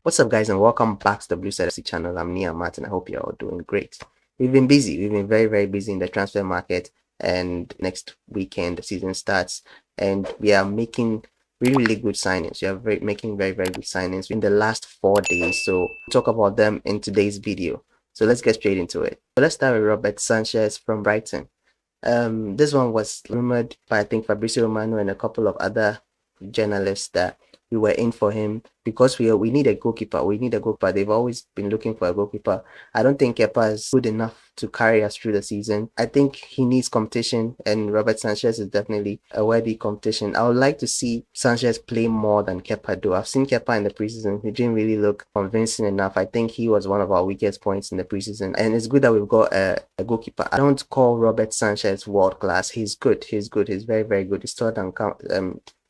What's up, guys, and welcome back to the Blue Side FC channel. I'm Nia Martin. I hope you're all doing great. We've been busy. We've been very busy in the transfer market, and next weekend the season starts, and we are making really good signings. We are making very good signings in the last 4 days. So we'll talk about them in today's video. So let's get straight into it. So let's start with Robert Sanchez from Brighton. This one was rumored by, I think, Fabrizio Romano and a couple of other journalists that we were in for him because we need a goalkeeper. We need a goalkeeper. They've always been looking for a goalkeeper. I don't think Kepa is good enough to carry us through the season. I think he needs competition, and Robert Sanchez is definitely a worthy competition. I would like to see Sanchez play more than Kepa do. I've seen Kepa in the preseason. He didn't really look convincing enough. I think he was one of our weakest points in the preseason, and it's good that we've got a goalkeeper. I don't call Robert Sanchez world class. He's good. He's very good. He's taller than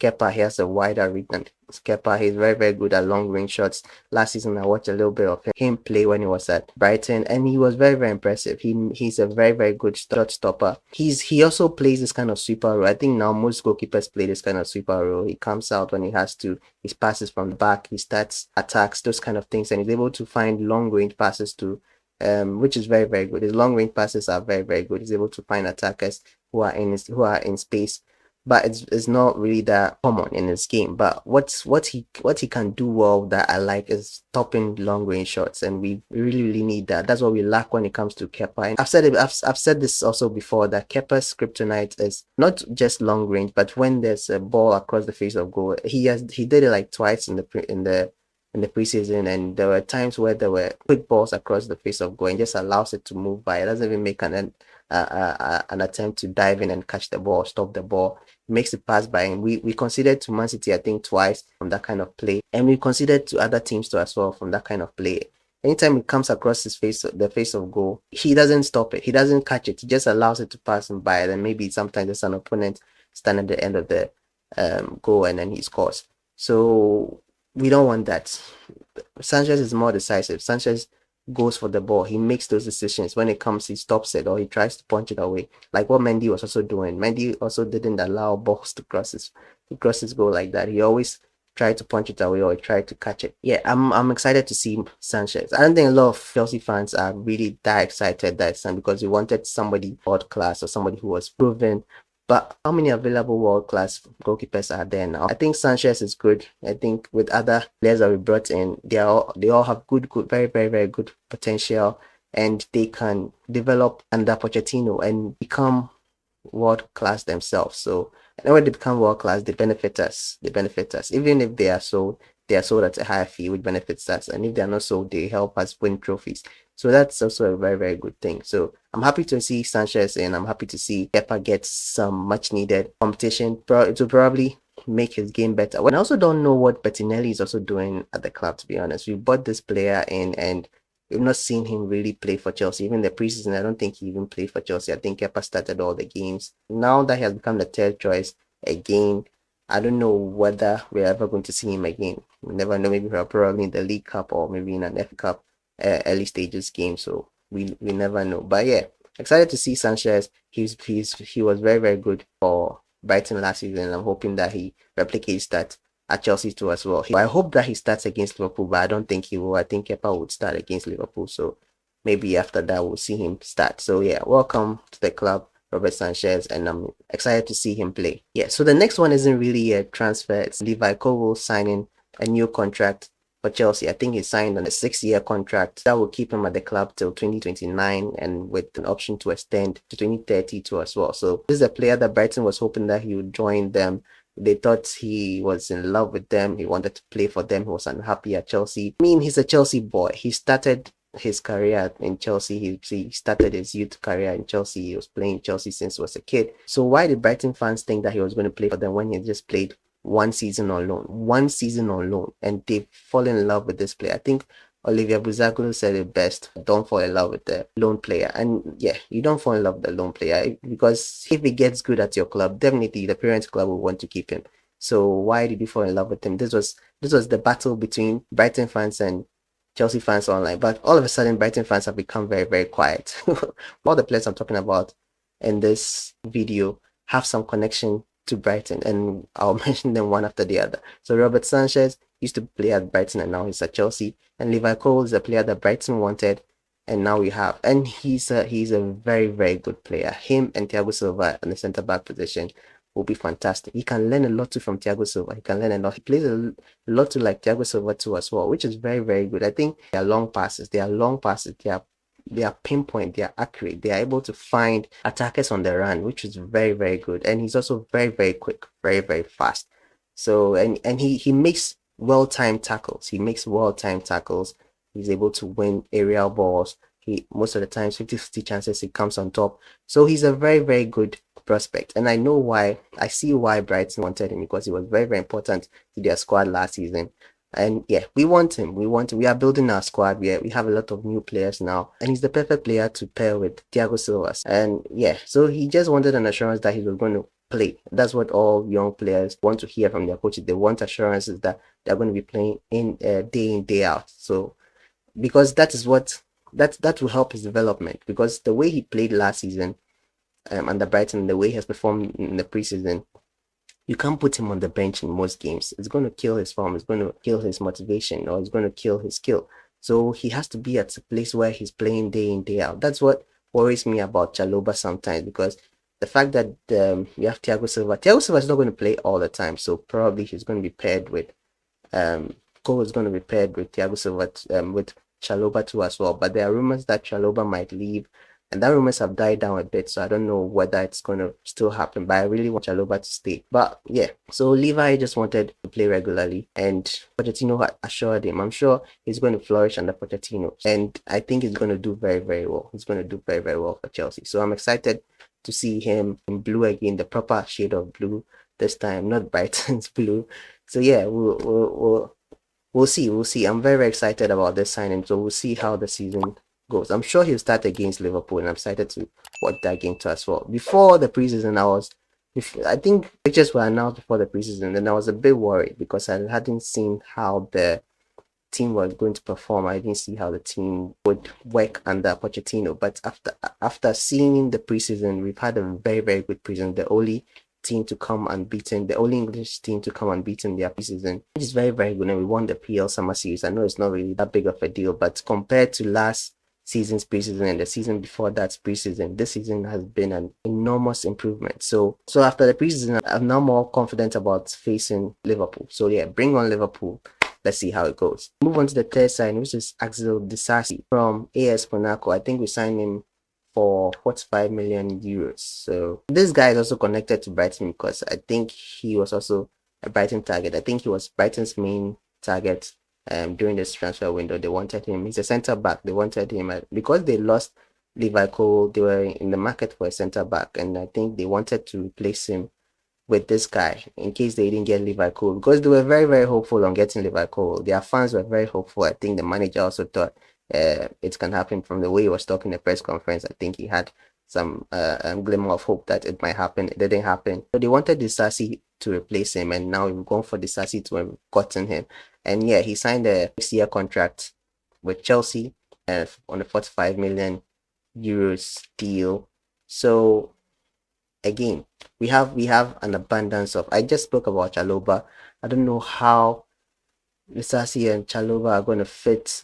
Kepa. He has a wider reach than Kepa. He's very good at long range shots. Last season I watched a little bit of him play when he was at Brighton, and he was very impressive. He's a very good shot stopper. He also plays this kind of sweeper role. I think now most goalkeepers play this kind of sweeper role. He comes out when he has to. He passes from the back. He starts attacks, those kind of things, and he's able to find long range passes to which is very good. His long range passes are very good. He's able to find attackers who are in space, but it's not really that common in his game. But what he can do well that I like is stopping long range shots, and we really need that. That's what we lack when it comes to Kepa. And I've said this also before, that Kepa's kryptonite is not just long range, but when there's a ball across the face of goal. He did it like twice in the preseason, and there were times where there were quick balls across the face of goal and just allows it to move by. It doesn't even make an attempt to dive in and catch the ball, stop the ball. It makes it pass by, and we considered to Man City, I think, twice from that kind of play, and we considered to other teams too as well from that kind of play. Anytime it comes across the face of goal, he doesn't stop it. He doesn't catch it. He just allows it to pass him by. Then maybe sometimes there's an opponent stand at the end of the goal, and then he scores. So we don't want that. Sanchez is more decisive. Sanchez goes for the ball. He makes those decisions. When it comes, he stops it or he tries to punch it away, like what Mendy was also doing. Mendy also didn't allow balls to cross his goal like that. He always tried to punch it away or he tried to catch it. Yeah, I'm excited to see Sanchez. I don't think a lot of Chelsea fans are really that excited that time, because we wanted somebody world class or somebody who was proven. But how many available world-class goalkeepers are there now? I think Sanchez is good. I think with other players that we brought in, they all have good, very good potential, and they can develop under Pochettino and become world-class themselves. So when they become world-class, they benefit us. Even if they are sold at a higher fee, which benefits us. And if they are not sold, they help us win trophies. So that's also a very good thing. So I'm happy to see Sanchez, and I'm happy to see Kepa get some much needed competition to probably make his game better. And I also don't know what Bettinelli is also doing at the club, to be honest. We bought this player in, and we've not seen him really play for Chelsea. Even the preseason, I don't think he even played for Chelsea. I think Kepa started all the games. Now that he has become the third choice again, I don't know whether we're ever going to see him again. We never know. Maybe we're probably in the League Cup or maybe in an F Cup early stages game. So we never know. But yeah, excited to see Sanchez. He was very good for Brighton last season, and I'm hoping that he replicates that at Chelsea too as well. I hope that he starts against Liverpool, but I don't think he will. I think Kepa would start against Liverpool. So maybe after that we'll see him start. So yeah, welcome to the club, Robert Sanchez, and I'm excited to see him play. Yeah, so the next one isn't really a transfer. It's Levi Colwill signing a new contract for Chelsea. I think he signed on a 6-year contract that will keep him at the club till 2029, and with an option to extend to 2032 as well. So this is a player that Brighton was hoping that he would join them. They thought he was in love with them. He wanted to play for them. He was unhappy at Chelsea. I mean, he's a Chelsea boy. He started his career in Chelsea. He started his youth career in Chelsea. He was playing Chelsea since he was a kid. So why did Brighton fans think that he was going to play for them when he just played one season on loan, and they fall in love with this player? I think Olivier Buzaglu said it best: don't fall in love with the loan player. And yeah, you don't fall in love with the loan player, because if he gets good at your club, definitely the parents club will want to keep him. So why did you fall in love with him? This was the battle between Brighton fans and Chelsea fans online. But all of a sudden, Brighton fans have become very quiet. All the players I'm talking about in this video have some connection to Brighton, and I'll mention them one after the other. So Robert Sanchez used to play at Brighton and now he's at Chelsea, and Levi Colwill is a player that Brighton wanted, and now we have, and he's a very very good player. Him and Thiago Silva in the centre back position will be fantastic. He can learn a lot too from Thiago Silva. He can learn a lot. He plays a lot too like Thiago Silva too as well, which is very very good. I think they are long passes. They are long passes. They are pinpoint, they are accurate, they are able to find attackers on the run, which is very very good. And he's also very very quick, very very fast. So and he makes well-timed tackles. He makes well-timed tackles. He's able to win aerial balls. He most of the times 50-50 chances he comes on top. So he's a very very good prospect. And I know why. I see why Brighton wanted him, because he was very very important to their squad last season. And yeah, we want him. We want him. We are building our squad. We have a lot of new players now, and he's the perfect player to pair with Thiago Silva. And yeah, so he just wanted an assurance that he was going to play. That's what all young players want to hear from their coaches. They want assurances that they're going to be playing in day out. So because that is what that will help his development. Because the way he played last season under Brighton, the way he has performed in the preseason, you can't put him on the bench in most games. It's going to kill his form. It's going to kill his motivation, or it's going to kill his skill. So he has to be at a place where he's playing day in, day out. That's what worries me about Chalobah sometimes, because the fact that we have Thiago Silva. Thiago Silva is not going to play all the time, so probably he's going to be paired with Cole is going to be paired with Thiago Silva with Chalobah too as well. But there are rumors that Chalobah might leave, and that rumors have died down a bit, so I don't know whether it's going to still happen. But I really want Chalobah to stay. But yeah, so Levi just wanted to play regularly, and Pochettino assured him. I'm sure he's going to flourish under Pochettino, and I think he's going to do very very well. He's going to do very very well for Chelsea. So I'm excited to see him in blue again, the proper shade of blue this time, not Brighton's blue. So yeah, we'll see. We'll see. I'm very, very excited about this signing. So we'll see how the season goes. I'm sure he'll start against Liverpool, and I'm excited to watch that game too as well. Before the preseason, I think pictures were announced before the preseason, and I was a bit worried because I hadn't seen how the team was going to perform. I didn't see how the team would work under Pochettino. But after seeing the preseason, we've had a very, very good preseason. The only team to come unbeaten, the only English team to come unbeaten their preseason, which is very, very good. And we won the PL Summer Series. I know it's not really that big of a deal, but compared to last season's preseason and the season before that's preseason, this season has been an enormous improvement. So after the preseason, I'm now more confident about facing Liverpool. So yeah, bring on Liverpool. Let's see how it goes. Move on to the third sign, which is Axel Disasi from AS Monaco. I think we signed him for 45 million euros. So this guy is also connected to Brighton because I think he was also a Brighton target. I think he was Brighton's main target during this transfer window. They wanted him. He's a centre back. They wanted him because they lost Levi Colwill. They were in the market for a centre back, and I think they wanted to replace him with this guy in case they didn't get Levi Colwill, because they were very very hopeful on getting Levi Colwill. Their fans were very hopeful. I think the manager also thought it can happen. From the way he was talking in the press conference, I think he had some glimmer of hope that it might happen. It didn't happen. So they wanted Disasi to replace him, and now we've gone for Disasi to have gotten him. And yeah, he signed a 6-year contract with Chelsea on a 45 million euros deal. So again, we have an abundance of. I just spoke about Chalobah. I don't know how Disasi and Chalobah are going to fit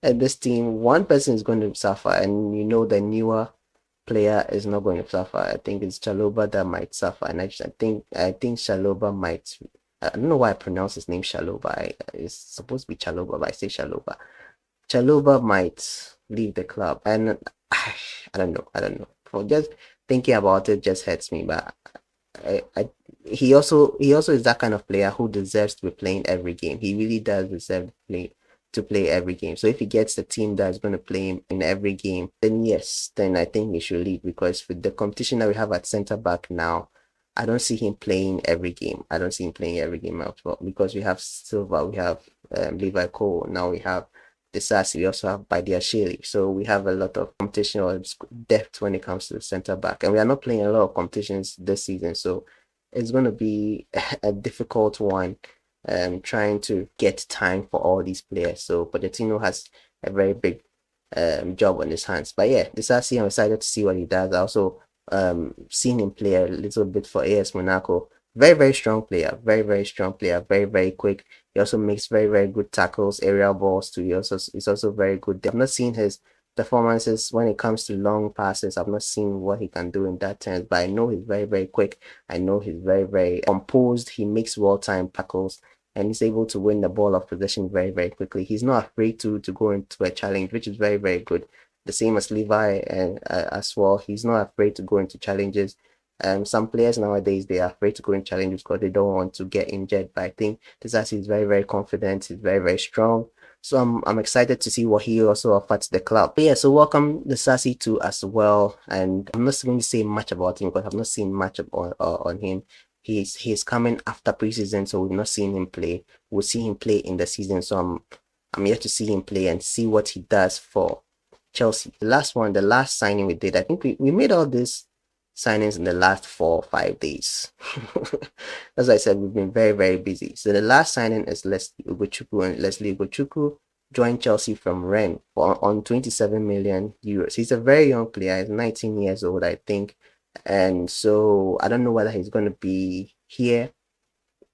at this team. One person is going to suffer, and you know the newer player is not going to suffer. I think it's Chalobah that might suffer, and I think Chalobah might. I don't know why I pronounce his name Chalobah. It's supposed to be Chalobah, but I say Chalobah. Chalobah might leave the club, and I don't know. For just thinking about it just hurts me. But he also is that kind of player who deserves to be playing every game. He really does deserve to play every game. So if he gets the team that is going to play him in every game, then yes, then I think he should leave, because with the competition that we have at centre back now, I don't see him playing every game. I don't see him playing every game as well, because we have Silva, we have Levi Colwill, now we have Disasi, we also have Badiashile. So we have a lot of competition or depth when it comes to the centre back, and we are not playing a lot of competitions this season. So it's going to be a difficult one, trying to get time for all these players. So Pochettino has a very big job on his hands. But yeah, Disasi, I'm excited to see what he does. I also seen him play a little bit for AS Monaco. Very, very strong player. Very, very strong player. Very, very quick. He also makes very, very good tackles, aerial balls too. He's also very good. I've not seen his performances when it comes to long passes. I've not seen what he can do in that sense, but I know he's very, very quick. I know he's very, very composed. He makes well-timed tackles, and he's able to win the ball of possession very, very quickly. He's not afraid to go into a challenge, which is very, very good. The same as Levi and as well. He's not afraid to go into challenges. Some players nowadays, they are afraid to go in challenges because they don't want to get injured. But I think Disasi is very, very confident. He's very, very strong. So I'm excited to see what he also offers the club. But yeah, so welcome Disasi to as well. And I'm not going to say much about him because I've not seen much on him. He's coming after preseason, so we've not seen him play. We'll see him play in the season. So I'm yet to see him play and see what he does for Chelsea. The last signing we did, I think we made all these signings in the last 4 or 5 days. As I said, we've been very, very busy. So the last signing is Levi Ugochukwu, and Levi Ugochukwu joined Chelsea from Rennes on 27 million euros. He's a very young player. He's 19 years old, I think. And so I don't know whether he's going to be here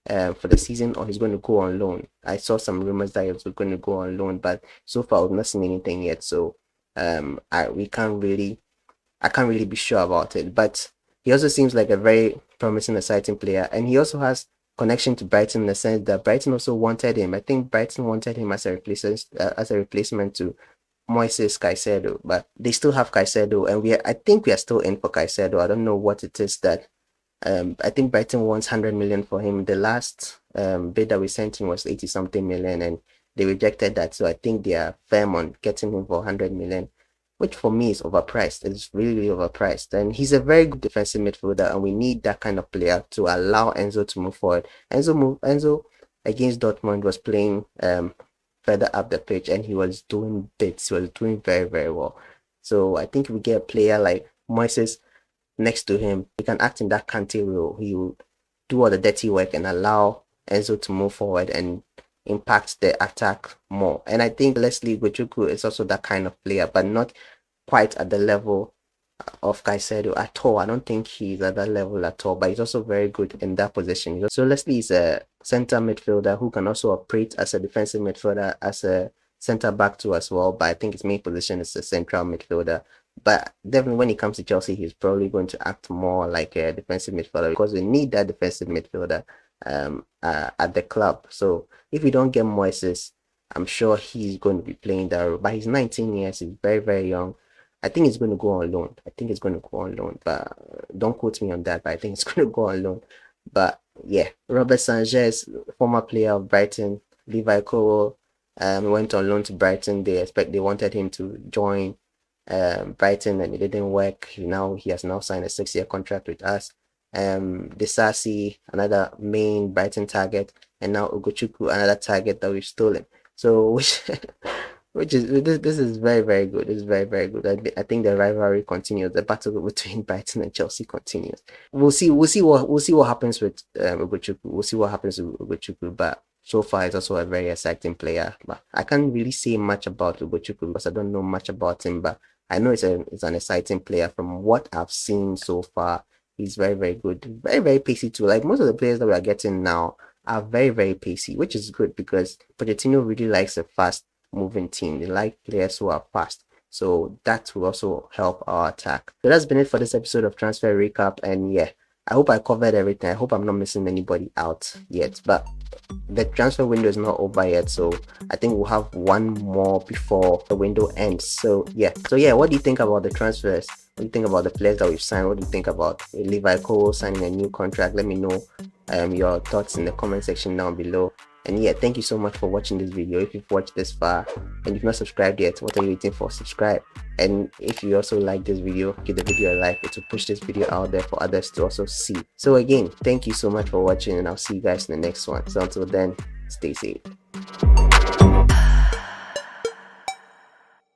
for the season or he's going to go on loan. I saw some rumors that he was going to go on loan, but so far we've not seen anything yet. So I can't really be sure about it. But he also seems like a very promising, exciting player, and he also has connection to Brighton in the sense that Brighton also wanted him. I think Brighton wanted him as a replacement to Moises Caicedo, but they still have Caicedo, and I think we are still in for Caicedo. I don't know what it is that I think Brighton wants 100 million for him. The last bid that we sent him was 80 something million, and they rejected that. So I think they are firm on getting him for 100 million, which for me is overpriced. It's really, really overpriced. And he's a very good defensive midfielder, and we need that kind of player to allow Enzo to move forward. Enzo against Dortmund was playing further up the pitch, and he was doing bits. He was doing very, very well. So I think if we get a player like Moises next to him, he can act in that Kante role. He will do all the dirty work and allow Enzo to move forward and impact the attack more. And I think Levi Ugochukwu is also that kind of player, but not quite at the level of Caicedo at all. I don't think he's at that level at all, but he's also very good in that position. So Leslie is a center midfielder who can also operate as a defensive midfielder, as a center back too as well, but I think his main position is a central midfielder. But definitely when it comes to Chelsea, he's probably going to act more like a defensive midfielder because we need that defensive midfielder at the club. So if we don't get Moises, I'm sure he's going to be playing that role. But he's 19 years, he's very, very young. I think he's going to go on loan. But don't quote me on that, but I think it's going to go on loan. But yeah, Robert Sanchez, former player of Brighton, Levi Colwill, went on loan to Brighton. They wanted him to join Brighton, and it didn't work. He has now signed a 6-year contract with us. Disasi, another main Brighton target, and now Ugochukwu, another target that we've stolen. So which is this is very, very good. This is very, very good. I think the rivalry continues. The battle between Brighton and Chelsea continues. We'll see what happens with Ugochukwu. We'll see what happens with Ugochukwu, but so far he's also a very exciting player. But I can't really say much about Ugochukwu because I don't know much about him, but I know it's an exciting player from what I've seen so far. He's very, very good. Very, very pacey too. Like most of the players that we are getting now are very, very pacey, which is good because Pochettino really likes a fast moving team. They like players who are fast. So that will also help our attack. So that's been it for this episode of Transfer Recap. And yeah, I hope I covered everything. I hope I'm not missing anybody out yet. But the transfer window is not over yet, so I think we'll have one more before the window ends. So yeah, what do you think about the transfers? What do you think about the players that we've signed? What do you think about Levi Colwill signing a new contract? Let me know your thoughts in the comment section down below. And yeah, thank you so much for watching this video. If you've watched this far and you've not subscribed yet, what are you waiting for? Subscribe. And if you also like this video, give the video a like. It will push this video out there for others to also see. So again, thank you so much for watching, and I'll see you guys in the next one. So until then, stay safe.